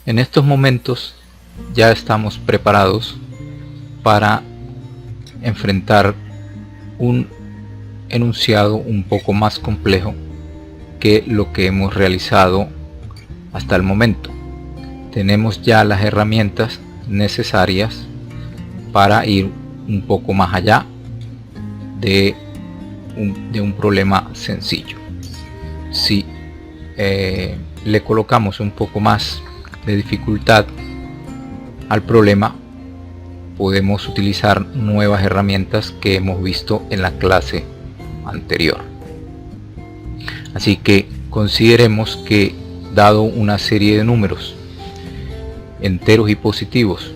En estos momentos ya estamos preparados para enfrentar un enunciado un poco más complejo que lo que hemos realizado hasta el momento. Tenemos ya las herramientas necesarias para ir un poco más allá de un problema sencillo. Si le colocamos un poco más de dificultad al problema, podemos utilizar nuevas herramientas que hemos visto en la clase anterior. Así que consideremos que, dado una serie de números enteros y positivos,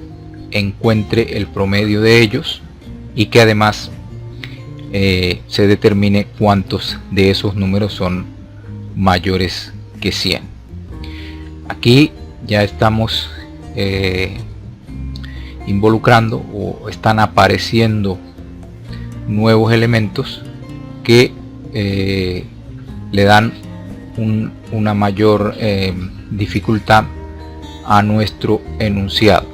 encuentre el promedio de ellos y que además se determine cuántos de esos números son mayores que 100. Aquí ya estamos involucrando o están apareciendo nuevos elementos que le dan una mayor dificultad a nuestro enunciado.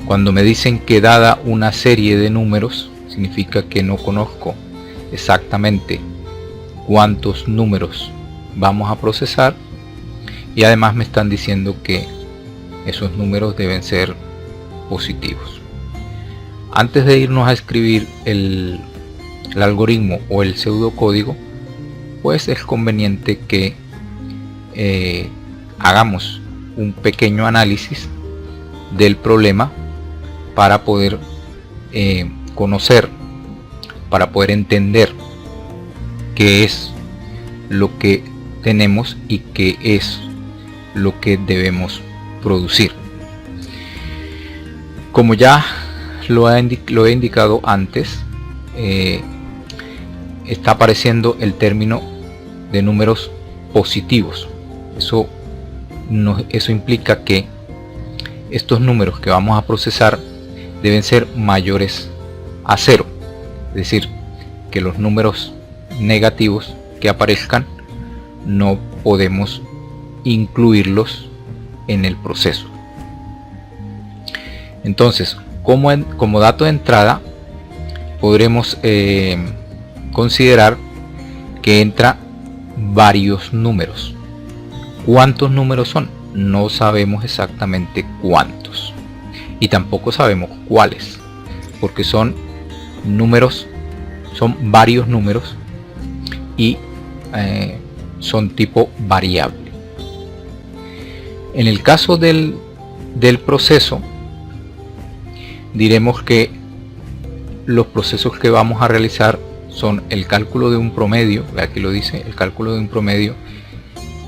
Cuando me dicen que dada una serie de números, significa que no conozco exactamente cuántos números vamos a procesar, y además me están diciendo que esos números deben ser positivos. Antes de irnos a escribir el algoritmo o el pseudocódigo, pues es conveniente que hagamos un pequeño análisis del problema para poder conocer, para poder entender qué es lo que tenemos y qué es lo que debemos producir. Como ya lo he indicado antes, está apareciendo el término de números positivos. Eso implica que estos números que vamos a procesar deben ser mayores a 0, es decir, que los números negativos que aparezcan no podemos incluirlos en el proceso. Entonces, como dato de entrada, podremos considerar que entra varios números. ¿Cuántos números son? No sabemos exactamente cuántos, y tampoco sabemos cuáles, porque son varios números y son tipo variable. En el caso del proceso, diremos que los procesos que vamos a realizar son el cálculo de un promedio, aquí lo dice, el cálculo de un promedio,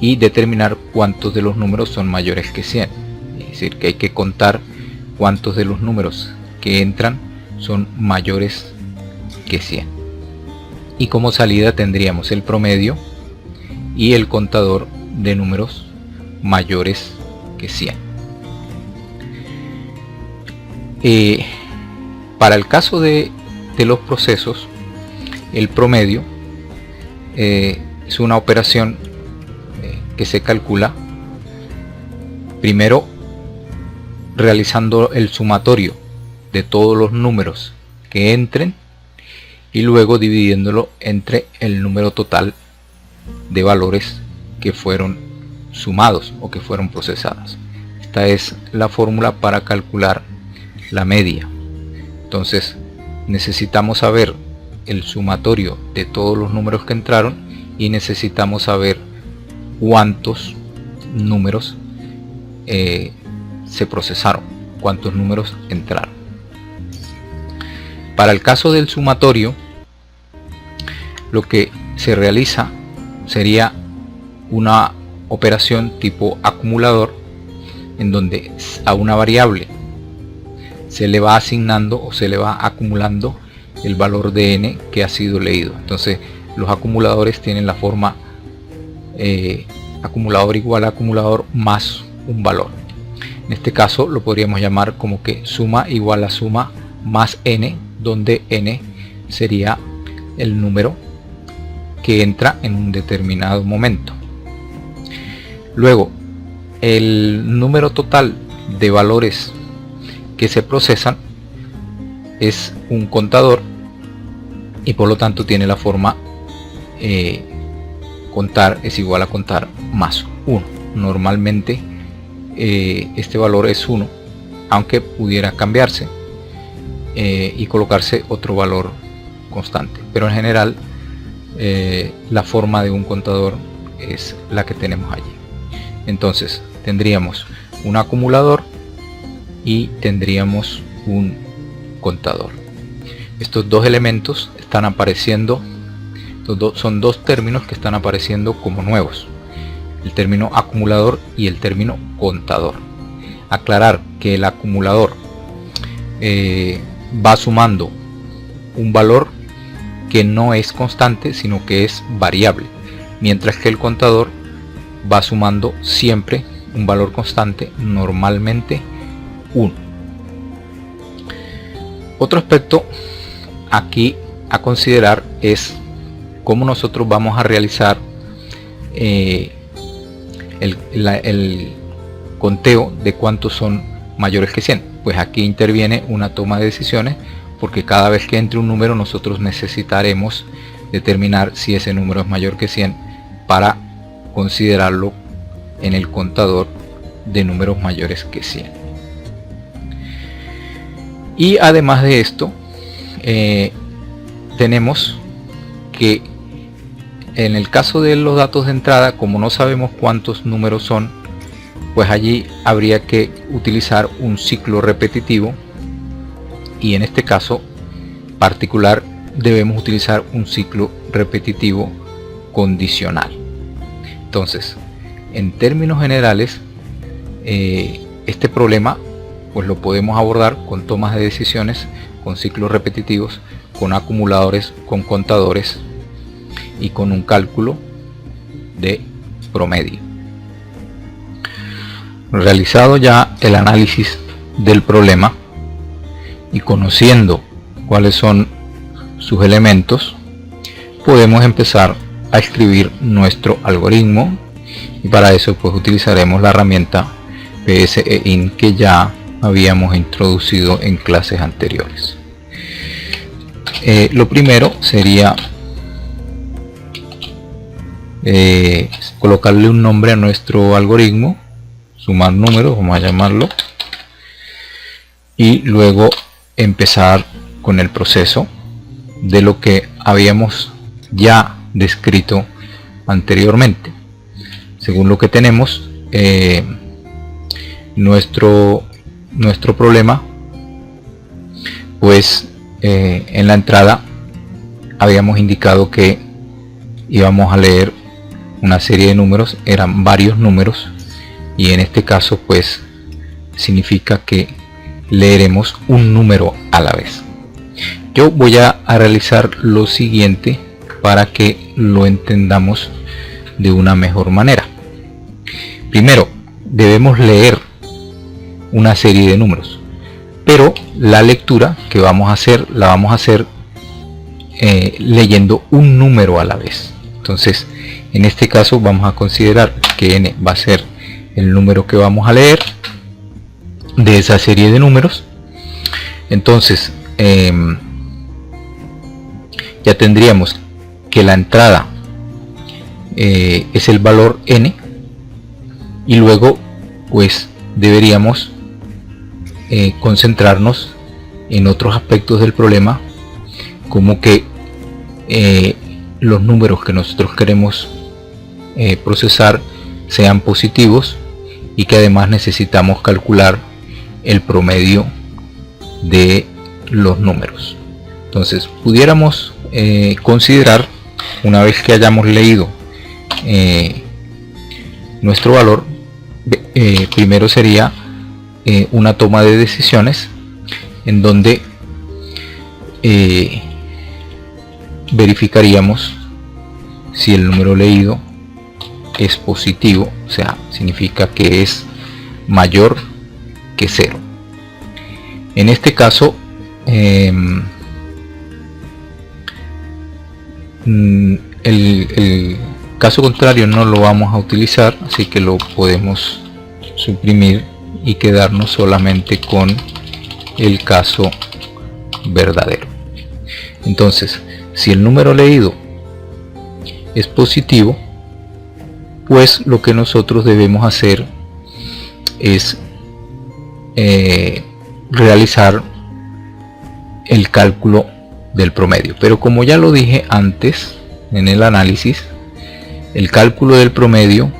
y determinar cuántos de los números son mayores que 100. Es decir, que hay que contar cuántos de los números que entran son mayores que 100. Y como salida tendríamos el promedio y el contador de números mayores que 100. Para el caso de los procesos, el promedio es una operación que se calcula primero realizando el sumatorio de todos los números que entren y luego dividiéndolo entre el número total de valores que fueron sumados o que fueron procesados. Esta es la fórmula para calcular la media. Entonces necesitamos saber el sumatorio de todos los números que entraron y necesitamos saber cuántos números se procesaron, cuántos números entraron. Para el caso del sumatorio, lo que se realiza sería una operación tipo acumulador, en donde a una variable se le va asignando o se le va acumulando el valor de n que ha sido leído. Entonces los acumuladores tienen la forma acumulador igual a acumulador más un valor. En este caso lo podríamos llamar como que suma igual a suma más n, donde n sería el número que entra en un determinado momento. Luego, el número total de valores que se procesan es un contador y por lo tanto tiene la forma contar es igual a contar más 1. Normalmente este valor es 1, aunque pudiera cambiarse y colocarse otro valor constante, pero en general la forma de un contador es la que tenemos allí. Entonces tendríamos un acumulador y tendríamos un contador. Estos dos elementos están apareciendo, son dos términos que están apareciendo como nuevos: el término acumulador y el término contador. Aclarar que el acumulador va sumando un valor que no es constante, sino que es variable, mientras que el contador va sumando siempre un valor constante, normalmente 1. Otro aspecto aquí a considerar es cómo nosotros vamos a realizar el conteo de cuántos son mayores que 100. Pues aquí interviene una toma de decisiones, porque cada vez que entre un número nosotros necesitaremos determinar si ese número es mayor que 100 para considerarlo en el contador de números mayores que 100. Y además de esto tenemos que en el caso de los datos de entrada, como no sabemos cuántos números son, pues allí habría que utilizar un ciclo repetitivo, y en este caso particular debemos utilizar un ciclo repetitivo condicional. Entonces, en términos generales, este problema pues lo podemos abordar con tomas de decisiones, con ciclos repetitivos, con acumuladores, con contadores y con un cálculo de promedio. Realizado ya el análisis del problema y conociendo cuáles son sus elementos, podemos empezar a escribir nuestro algoritmo, y para eso pues utilizaremos la herramienta PSEIN que ya habíamos introducido en clases anteriores. Lo primero sería colocarle un nombre a nuestro algoritmo, sumar números, vamos a llamarlo, y luego empezar con el proceso de lo que habíamos ya descrito anteriormente. Según lo que tenemos, nuestro problema, pues en la entrada habíamos indicado que íbamos a leer una serie de números, eran varios números, y en este caso pues significa que leeremos un número a la vez. Yo voy a realizar lo siguiente para que lo entendamos de una mejor manera. Primero debemos leer una serie de números, pero la lectura que vamos a hacer la vamos a hacer leyendo un número a la vez. Entonces en este caso vamos a considerar que n va a ser el número que vamos a leer de esa serie de números. Entonces ya tendríamos que la entrada es el valor n, y luego pues deberíamos concentrarnos en otros aspectos del problema, como que los números que nosotros queremos procesar sean positivos, y que además necesitamos calcular el promedio de los números. Entonces pudiéramos considerar, una vez que hayamos leído nuestro valor, primero sería una toma de decisiones en donde verificaríamos si el número leído es positivo, o sea, significa que es mayor que 0. En este caso el caso contrario no lo vamos a utilizar, así que lo podemos suprimir y quedarnos solamente con el caso verdadero. Entonces, si el número leído es positivo, pues lo que nosotros debemos hacer es realizar el cálculo del promedio. Pero como ya lo dije antes en el análisis, el cálculo del promedio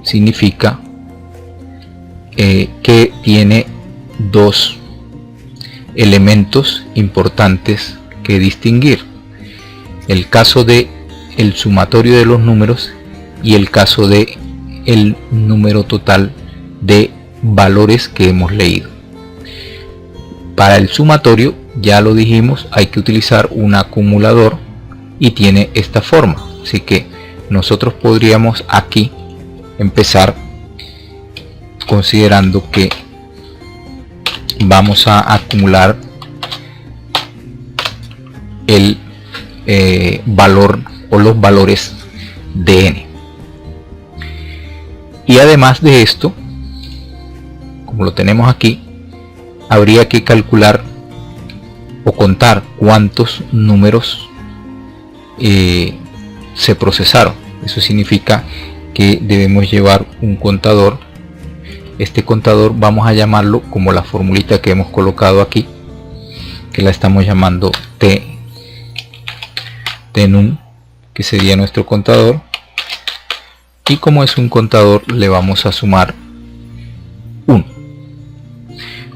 significa que tiene dos elementos importantes que distinguir: el caso de el sumatorio de los números y el caso de el número total de valores que hemos leído. Para el sumatorio, ya lo dijimos, hay que utilizar un acumulador y tiene esta forma, así que nosotros podríamos aquí empezar considerando que vamos a acumular el valor o los valores de n. Y además de esto, como lo tenemos aquí, habría que calcular o contar cuántos números se procesaron. Eso significa que debemos llevar un contador. Este contador vamos a llamarlo como la formulita que hemos colocado aquí, que la estamos llamando tnum, que sería nuestro contador, y como es un contador le vamos a sumar 1.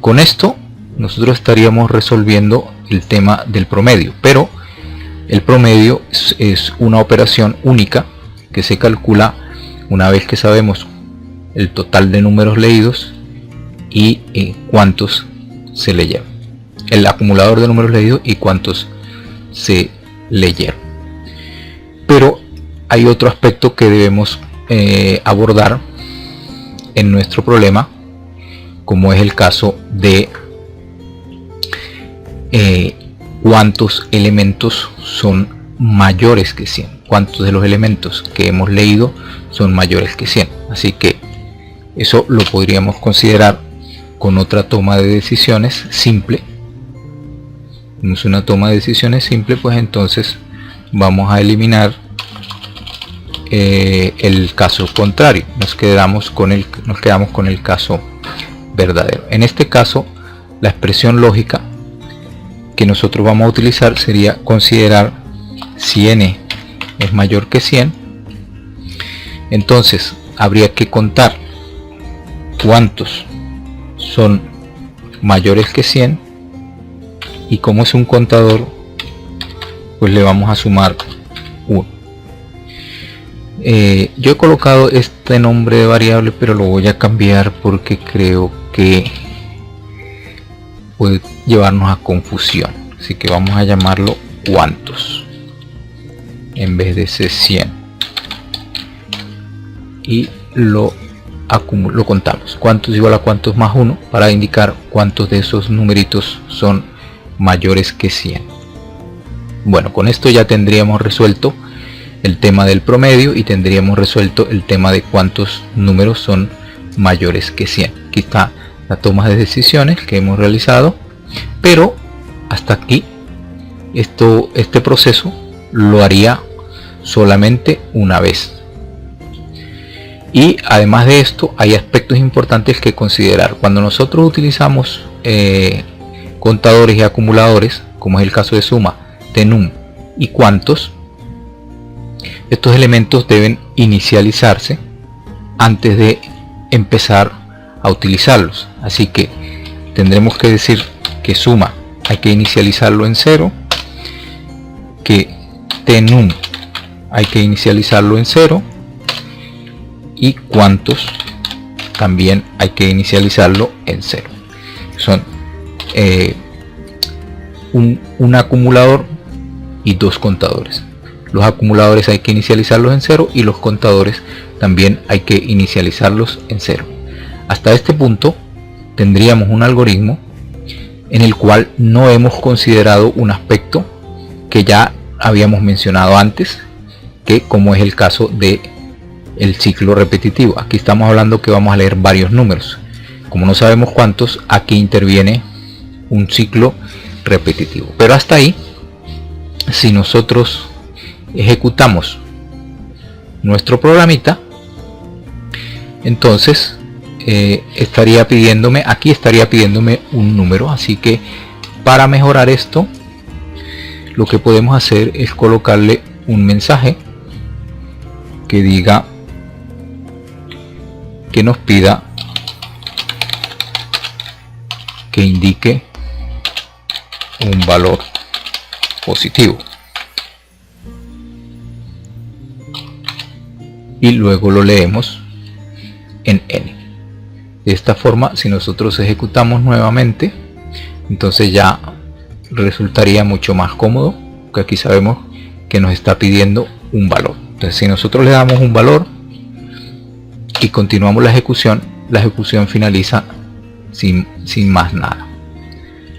Con esto nosotros estaríamos resolviendo el tema del promedio, pero el promedio es una operación única que se calcula una vez que sabemos el total de números leídos y cuántos se leyeron, el acumulador de números leídos y cuántos se leyeron. Pero hay otro aspecto que debemos abordar en nuestro problema, como es el caso de cuántos elementos son mayores que 100, cuántos de los elementos que hemos leído son mayores que 100. Así que eso lo podríamos considerar con otra toma de decisiones simple. Como es una toma de decisiones simple, pues entonces vamos a eliminar el caso contrario, nos quedamos con el caso verdadero. En este caso, la expresión lógica que nosotros vamos a utilizar sería considerar si n es mayor que 100, entonces habría que contar cuántos son mayores que 100, y como es un contador, pues le vamos a sumar 1. Yo he colocado este nombre de variable, pero lo voy a cambiar porque creo que puede llevarnos a confusión, así que vamos a llamarlo cuántos en vez de ese 100 y lo contamos. Cuántos igual a cuántos más 1 para indicar cuántos de esos numeritos son mayores que 100. Bueno, con esto ya tendríamos resuelto el tema del promedio y tendríamos resuelto el tema de cuántos números son mayores que 100. Aquí está la toma de decisiones que hemos realizado, pero hasta aquí este proceso lo haría solamente una vez. Y además de esto, hay aspectos importantes que considerar. Cuando nosotros utilizamos contadores y acumuladores, como es el caso de suma, tnum y cuantos, estos elementos deben inicializarse antes de empezar a utilizarlos. Así que tendremos que decir que suma hay que inicializarlo en 0, que tnum hay que inicializarlo en 0 y cuántos también hay que inicializarlo en 0. Son un acumulador y dos contadores. Los acumuladores hay que inicializarlos en 0 y los contadores también hay que inicializarlos en 0. Hasta este punto tendríamos un algoritmo en el cual no hemos considerado un aspecto que ya habíamos mencionado antes, que como es el caso de el ciclo repetitivo. Aquí estamos hablando que vamos a leer varios números. Como no sabemos cuántos, aquí interviene un ciclo repetitivo. Pero hasta ahí, si nosotros ejecutamos nuestro programita, entonces estaría pidiéndome un número. Así que para mejorar esto, lo que podemos hacer es colocarle un mensaje que diga, que nos pida que indique un valor positivo, y luego lo leemos en n. De esta forma, si nosotros ejecutamos nuevamente, entonces ya resultaría mucho más cómodo, porque aquí sabemos que nos está pidiendo un valor. Entonces, si nosotros le damos un valor y continuamos la ejecución finaliza sin más nada.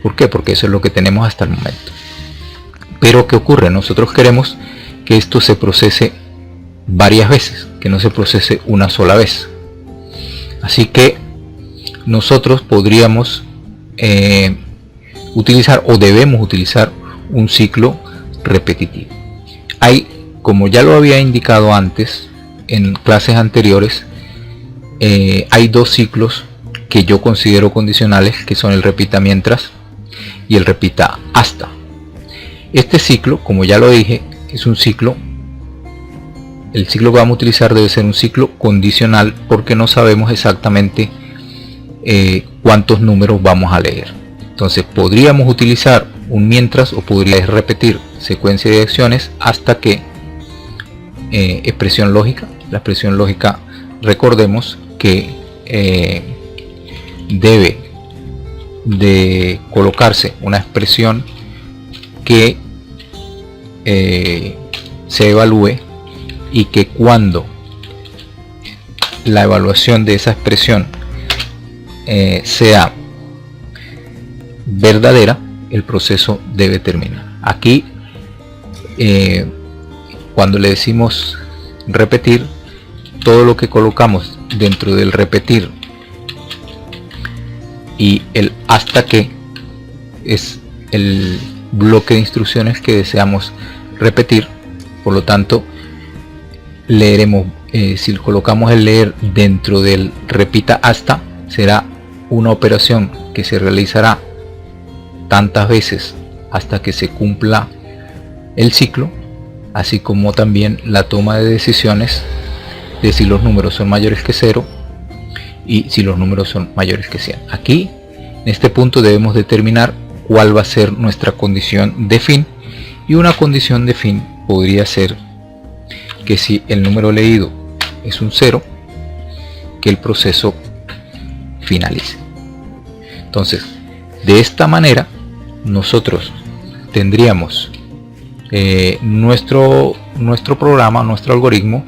¿Por qué? Porque eso es lo que tenemos hasta el momento. Pero ¿qué ocurre? Nosotros queremos que esto se procese varias veces, que no se procese una sola vez. Así que nosotros podríamos utilizar, o debemos utilizar, un ciclo repetitivo. Hay, como ya lo había indicado antes en clases anteriores, hay dos ciclos que yo considero condicionales, que son el repita mientras y el repita hasta. Este ciclo, como ya lo dije, es un ciclo, el ciclo que vamos a utilizar debe ser un ciclo condicional, porque no sabemos exactamente cuántos números vamos a leer. Entonces podríamos utilizar un mientras, o podría repetir secuencia de acciones hasta que expresión lógica. La expresión lógica, recordemos que debe de colocarse una expresión que se evalúe, y que cuando la evaluación de esa expresión sea verdadera, el proceso debe terminar. Aquí cuando le decimos repetir, todo lo que colocamos dentro del repetir y el hasta que es el bloque de instrucciones que deseamos repetir. Por lo tanto, leeremos, si colocamos el leer dentro del repita hasta, será una operación que se realizará tantas veces hasta que se cumpla el ciclo, así como también la toma de decisiones de si los números son mayores que 0 y si los números son mayores que 100. Aquí, en este punto, debemos determinar cuál va a ser nuestra condición de fin, y una condición de fin podría ser que si el número leído es un 0, que el proceso finalice. Entonces, de esta manera nosotros tendríamos nuestro programa, nuestro algoritmo,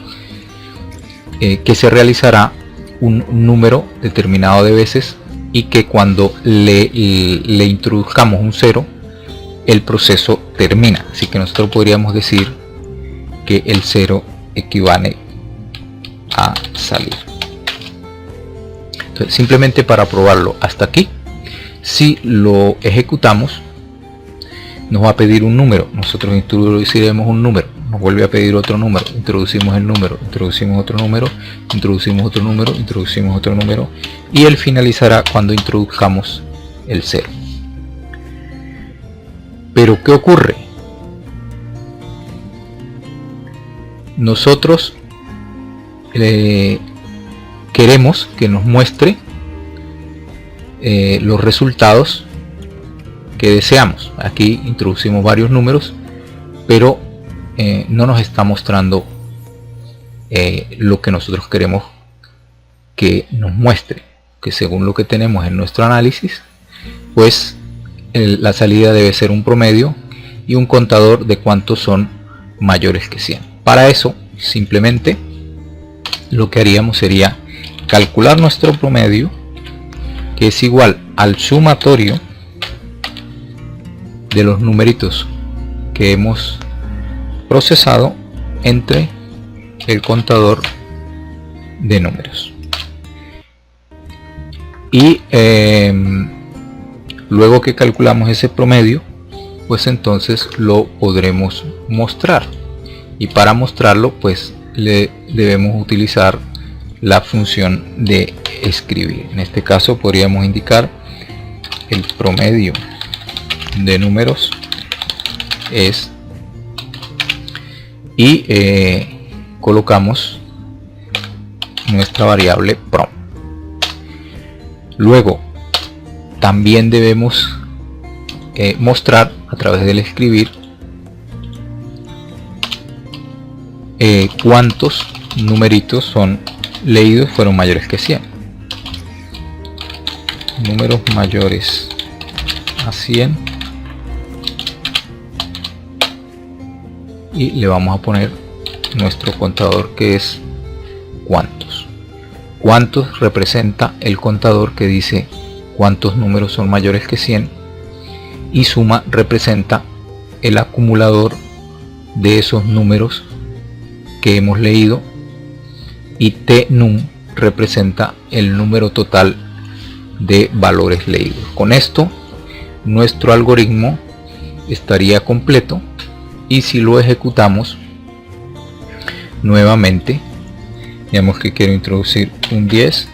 que se realizará un número determinado de veces, y que cuando le introduzcamos un 0, el proceso termina. Así que nosotros podríamos decir que el 0 equivale a salir. Entonces, simplemente para probarlo hasta aquí, si lo ejecutamos, nos va a pedir un número, nosotros introduciremos un número, nos vuelve a pedir otro número, introducimos el número, introducimos otro número, introducimos otro número, introducimos otro número, y él finalizará cuando introduzcamos el 0. Pero ¿qué ocurre? Nosotros queremos que nos muestre los resultados que deseamos. Aquí introducimos varios números, pero no nos está mostrando lo que nosotros queremos que nos muestre, que según lo que tenemos en nuestro análisis, pues la salida debe ser un promedio y un contador de cuántos son mayores que 100. Para eso, simplemente lo que haríamos sería calcular nuestro promedio, que es igual al sumatorio de los numeritos que hemos procesado entre el contador de números. Y luego que calculamos ese promedio, pues entonces lo podremos mostrar, y para mostrarlo pues le debemos utilizar la función de escribir. En este caso podríamos indicar el promedio de números es, y colocamos nuestra variable prom. Luego también debemos mostrar a través del escribir cuántos numeritos son leídos fueron mayores que 100. Números mayores a 100, y le vamos a poner nuestro contador, que es cuántos. Cuántos representa el contador que dice cuántos números son mayores que 100, y suma representa el acumulador de esos números que hemos leído, y tnum representa el número total de valores leídos. Con esto nuestro algoritmo estaría completo, y si lo ejecutamos nuevamente, digamos que quiero introducir un 10,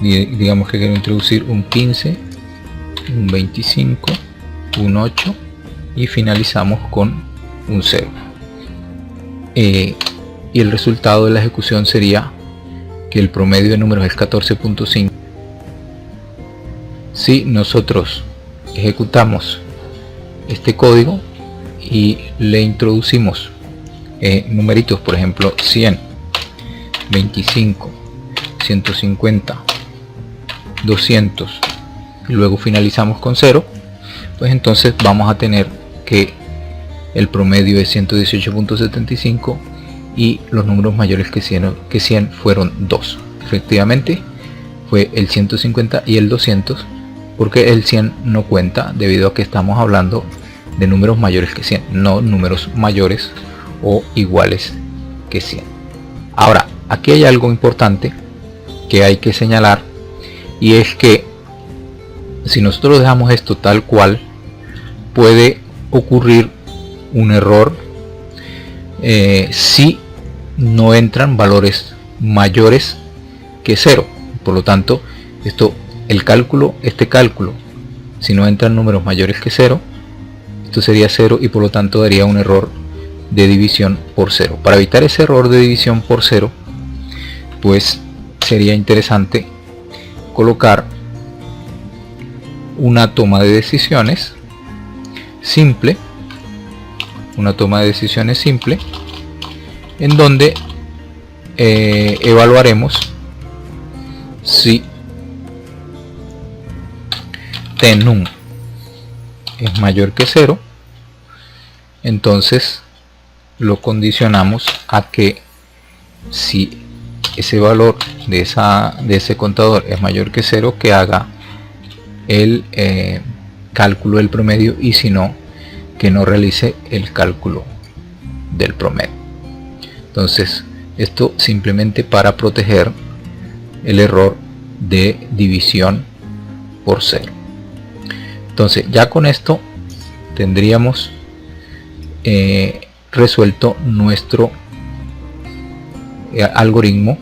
digamos que quiero introducir un 15, un 25, un 8, y finalizamos con un 0. Y el resultado de la ejecución sería que el promedio de números es 14.5. Si nosotros ejecutamos este código y le introducimos numeritos, por ejemplo 100, 25, 150, 200, y luego finalizamos con 0, pues entonces vamos a tener que el promedio es 118.75 y los números mayores que 100 fueron 2. Efectivamente fue el 150 y el 200, porque el 100 no cuenta debido a que estamos hablando de números mayores que 100, no números mayores o iguales que 100. Ahora, aquí hay algo importante que hay que señalar, y es que si nosotros dejamos esto tal cual, puede ocurrir un error si no entran valores mayores que 0. Por lo tanto, este cálculo, si no entran números mayores que 0, esto sería 0, y por lo tanto daría un error de división por 0. Para evitar ese error de división por 0, pues sería interesante colocar una toma de decisiones simple, en donde evaluaremos si tnum es mayor que 0. Entonces lo condicionamos a que si ese valor de ese contador es mayor que 0, que haga el cálculo del promedio, y si no, que no realice el cálculo del promedio. Entonces esto simplemente para proteger el error de división por 0. Entonces ya con esto tendríamos resuelto nuestro algoritmo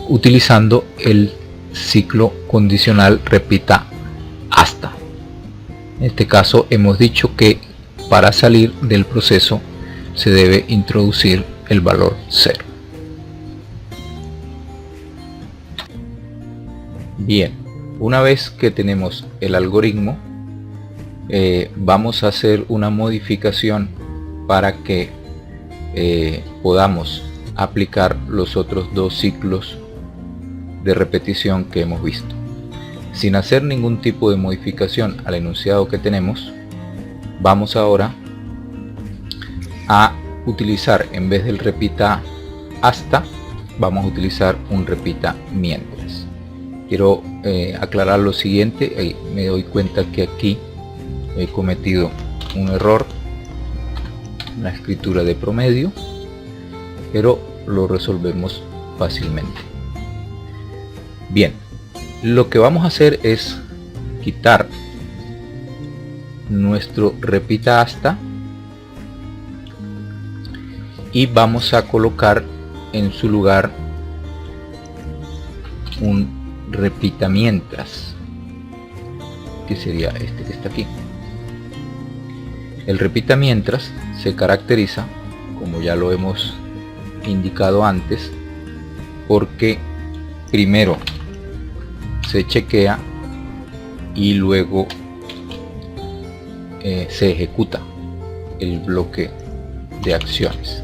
utilizando el ciclo condicional repita hasta. En este caso hemos dicho que para salir del proceso se debe introducir el valor 0. Bien, una vez que tenemos el algoritmo, vamos a hacer una modificación para que podamos aplicar los otros dos ciclos de repetición que hemos visto. Sin hacer ningún tipo de modificación al enunciado que tenemos, vamos ahora a utilizar, en vez del repita hasta, vamos a utilizar un repita mientras. Quiero aclarar lo siguiente. Me doy cuenta que aquí he cometido un error en la escritura de promedio, pero lo resolvemos fácilmente. Bien, lo que vamos a hacer es quitar nuestro repita hasta y vamos a colocar en su lugar un repita mientras, que sería este que está aquí. El repita mientras se caracteriza, como ya lo hemos indicado antes, porque primero se chequea y luego se ejecuta el bloque de acciones.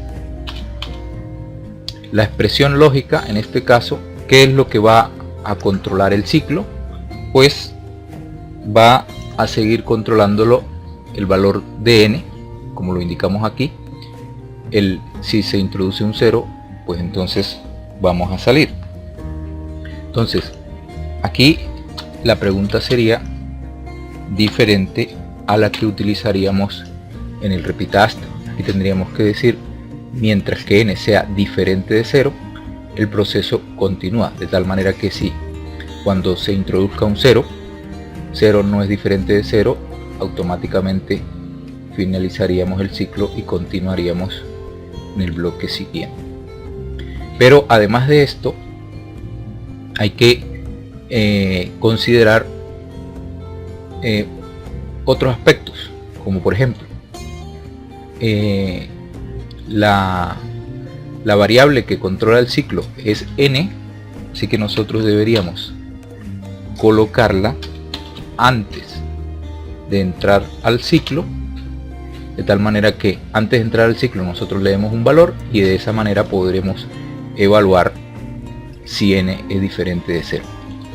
La expresión lógica en este caso, ¿qué es lo que va a controlar el ciclo? Pues va a seguir controlándolo el valor de n, como lo indicamos aquí. Si se introduce un 0, pues entonces vamos a salir. Entonces aquí la pregunta sería diferente a la que utilizaríamos en el repita hasta. Aquí tendríamos que decir: mientras que n sea diferente de 0, el proceso continúa, de tal manera que si cuando se introduzca un 0 no es diferente de 0, automáticamente finalizaríamos el ciclo y continuaríamos en el bloque siguiente. Pero además de esto, hay que considerar otros aspectos, como por ejemplo la variable que controla el ciclo es n, así que nosotros deberíamos colocarla antes de entrar al ciclo, de tal manera que antes de entrar al ciclo nosotros le demos un valor y de esa manera podremos evaluar si n es diferente de 0.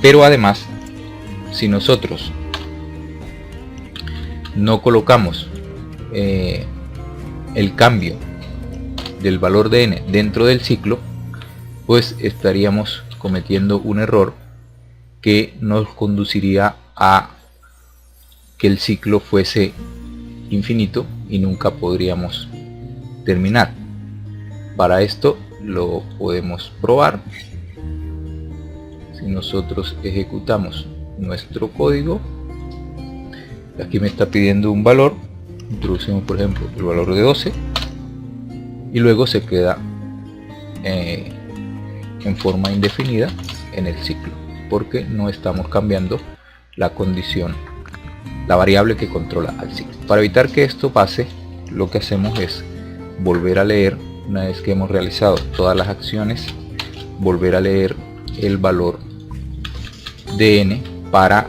Pero además, si nosotros no colocamos el cambio del valor de n dentro del ciclo, pues estaríamos cometiendo un error que nos conduciría a que el ciclo fuese infinito y nunca podríamos terminar. Para esto lo podemos probar. Si nosotros ejecutamos nuestro código, aquí me está pidiendo un valor, introducimos por ejemplo el valor de 12 y luego se queda en forma indefinida en el ciclo, porque no estamos cambiando la condición, la variable que controla al ciclo. Para evitar que esto pase, lo que hacemos es volver a leer, una vez que hemos realizado todas las acciones, volver a leer el valor de n para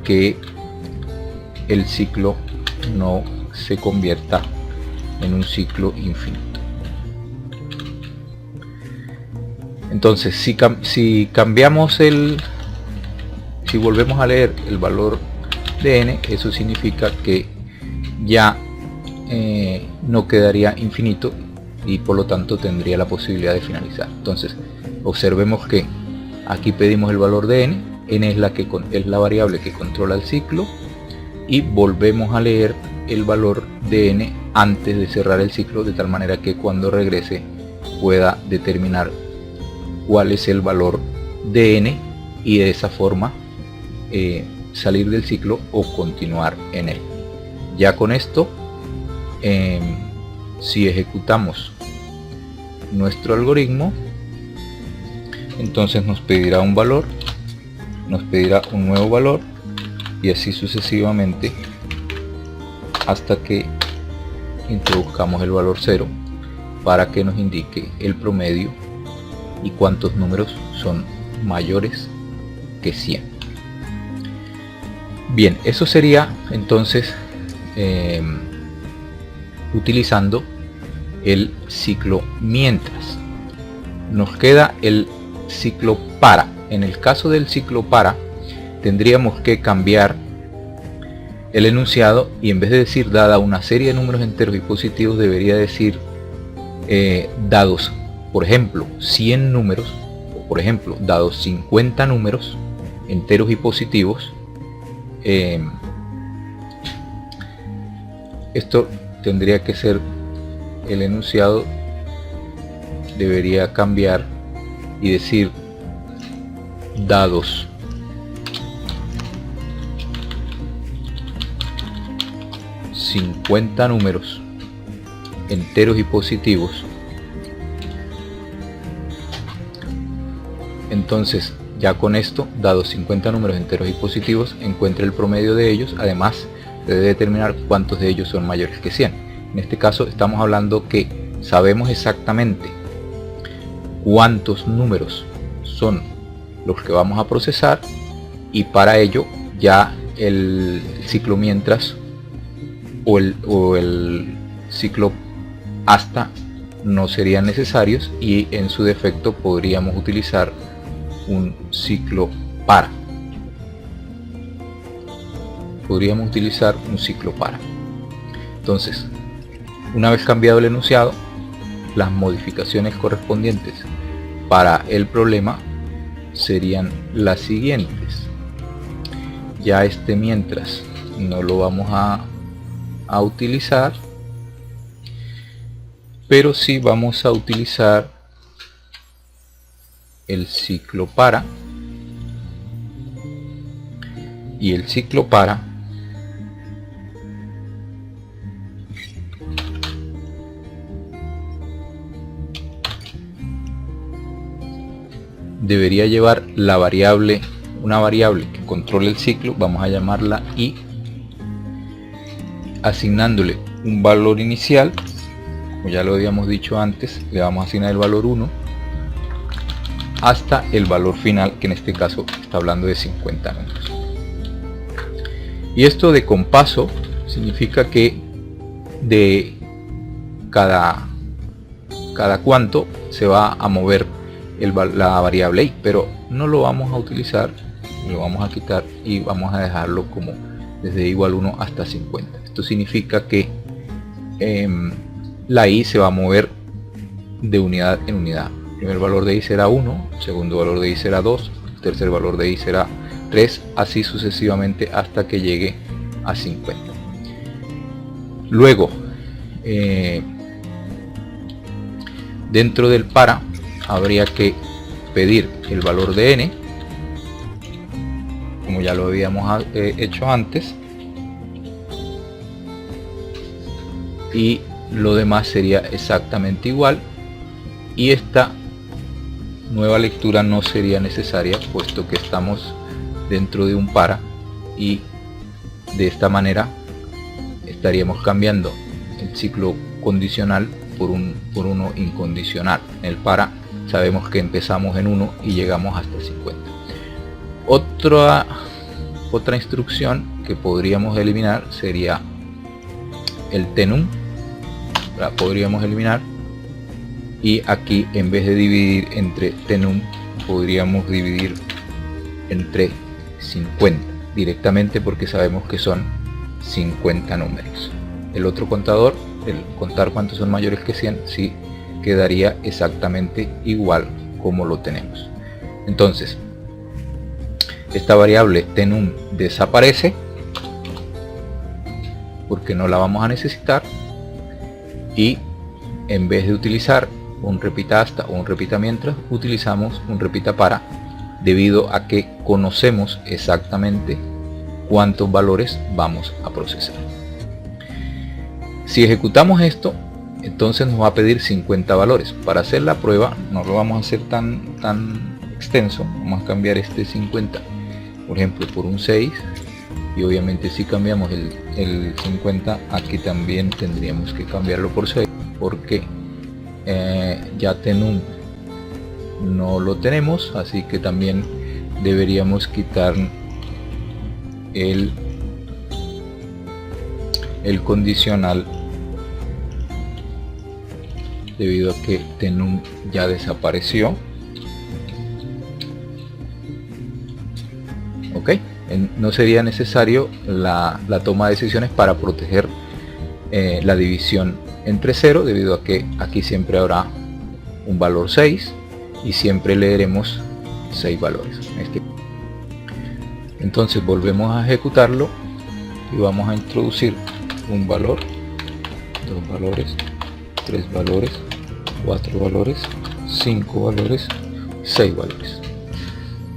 que el ciclo no se convierta en un ciclo infinito. Entonces si cambiamos si volvemos a leer el valor de n, eso significa que ya no quedaría infinito y por lo tanto tendría la posibilidad de finalizar. Entonces observemos que aquí pedimos el valor de n, n es la variable que controla el ciclo, y volvemos a leer el valor de n antes de cerrar el ciclo, de tal manera que cuando regrese pueda determinar cuál es el valor de n y de esa forma salir del ciclo o continuar en él. Ya con esto, si ejecutamos nuestro algoritmo, entonces nos pedirá un valor, nos pedirá un nuevo valor y así sucesivamente hasta que introduzcamos el valor 0 para que nos indique el promedio y cuántos números son mayores que 100. Bien, eso sería entonces utilizando el ciclo mientras. Nos queda el ciclo para. En el caso del ciclo para, tendríamos que cambiar el enunciado y en vez de decir dada una serie de números enteros y positivos, debería decir dados, por ejemplo, 100 números, o por ejemplo, dados 50 números enteros y positivos. Esto tendría que ser el enunciado debería cambiar y decir dados ...50 números enteros y positivos. Entonces ya con esto, dados 50 números enteros y positivos, encuentre el promedio de ellos. Además se debe determinar cuántos de ellos son mayores que 100. En este caso estamos hablando que sabemos exactamente cuántos números son los que vamos a procesar, y para ello ya el ciclo mientras o el ciclo hasta no serían necesarios, y en su defecto podríamos utilizar un ciclo para. Entonces, una vez cambiado el enunciado, las modificaciones correspondientes para el problema serían las siguientes. Ya este mientras no lo vamos a utilizar, pero sí vamos a utilizar el ciclo para, y el ciclo para debería llevar la variable, una variable que controle el ciclo, vamos a llamarla i, asignándole un valor inicial. Como ya lo habíamos dicho antes, le vamos a asignar el valor 1 hasta el valor final, que en este caso está hablando de 50 números. Y esto de compaso significa que de cada cuánto se va a mover la variable i, pero no lo vamos a utilizar, lo vamos a quitar y vamos a dejarlo como desde igual 1 hasta 50. Esto significa que la i se va a mover de unidad en unidad. El primer valor de i será 1, el segundo valor de i será 2, el tercer valor de i será 3, así sucesivamente hasta que llegue a 50. Luego, dentro del para habría que pedir el valor de n, como ya lo habíamos hecho antes, y lo demás sería exactamente igual, y esta nueva lectura no sería necesaria puesto que estamos dentro de un para, y de esta manera estaríamos cambiando el ciclo condicional por uno incondicional. En el para sabemos que empezamos en 1 y llegamos hasta 50. Otra instrucción que podríamos eliminar sería el tenum. La podríamos eliminar, y aquí en vez de dividir entre tenum podríamos dividir entre 50 directamente, porque sabemos que son 50 números. El otro contador, el contar cuántos son mayores que 100, sí quedaría exactamente igual como lo tenemos. Entonces esta variable tenum desaparece porque no la vamos a necesitar, y en vez de utilizar un repita hasta o un repita mientras, utilizamos un repita para, debido a que conocemos exactamente cuántos valores vamos a procesar. Si ejecutamos esto, entonces nos va a pedir 50 valores. Para hacer la prueba no lo vamos a hacer tan extenso, vamos a cambiar este 50 por ejemplo por un 6, y obviamente si cambiamos el 50 aquí también tendríamos que cambiarlo por 6, porque ya tenum no lo tenemos, así que también deberíamos quitar el condicional, debido a que tenum ya desapareció. Ok, no sería necesario la toma de decisiones para proteger la división entre 0, debido a que aquí siempre habrá un valor 6 y siempre leeremos 6 valores. Entonces volvemos a ejecutarlo y vamos a introducir un valor, 2 valores, 3 valores, 4 valores, 5 valores, 6 valores.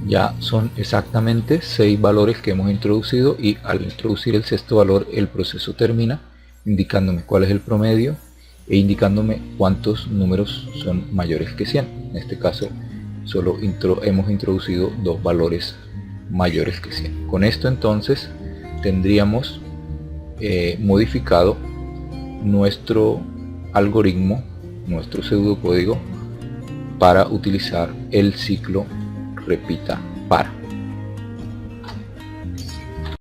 Ya son exactamente 6 valores que hemos introducido, y al introducir el sexto valor el proceso termina indicándome cuál es el promedio e indicándome cuántos números son mayores que 100. En este caso solo hemos introducido 2 valores mayores que 100. Con esto entonces tendríamos modificado nuestro algoritmo, nuestro pseudocódigo, para utilizar el ciclo repita para.